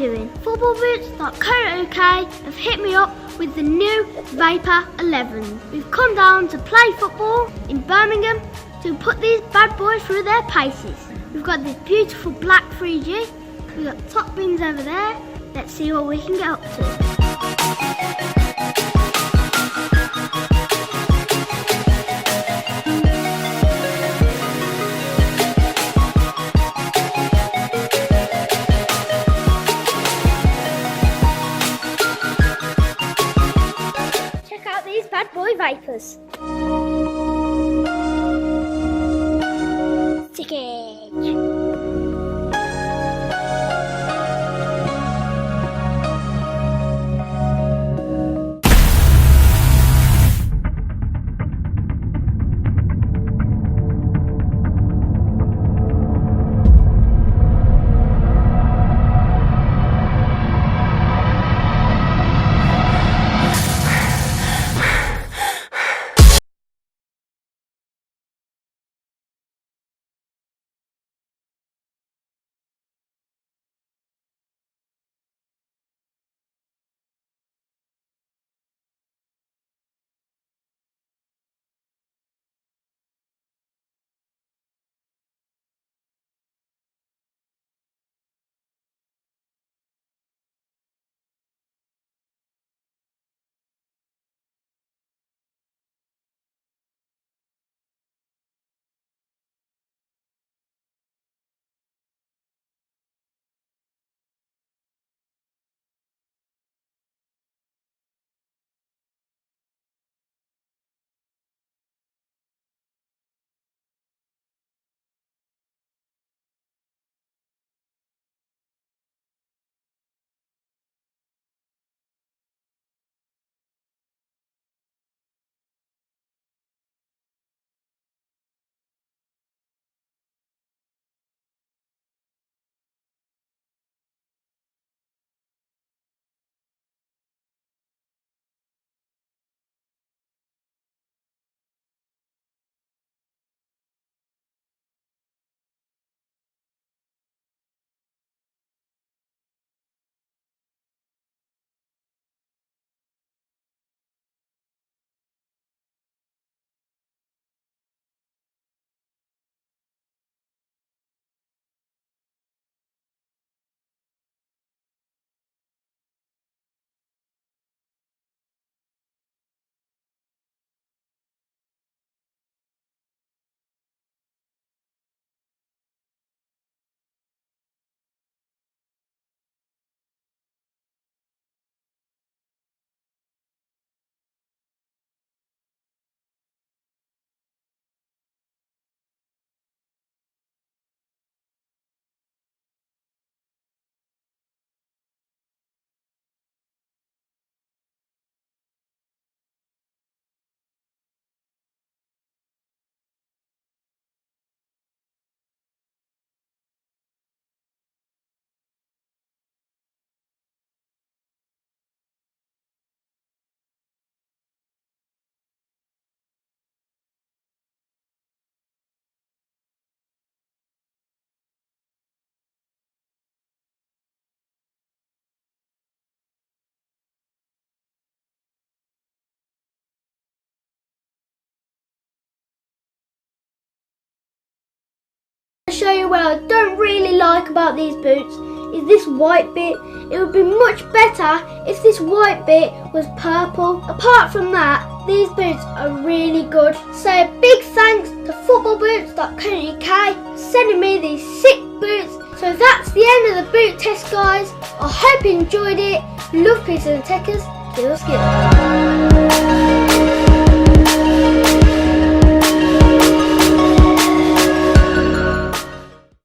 doing. Footballboots.co.uk have hit me up with the new Vapor 11. We've come down to play football in Birmingham to put these bad boys through their paces. We've got this beautiful black 3G. We've got top bins over there. Let's see what we can get up to. These bad boy Vapors. Stickage. Show you what I don't really like about these boots is this white bit. It would be much better if this white bit was purple. Apart from that, these boots are really good. So a big thanks to footballboots.co.uk for sending me these sick boots. So that's the end of the boot test, guys. I hope you enjoyed it. Love, peace and techers. Keyl Skills.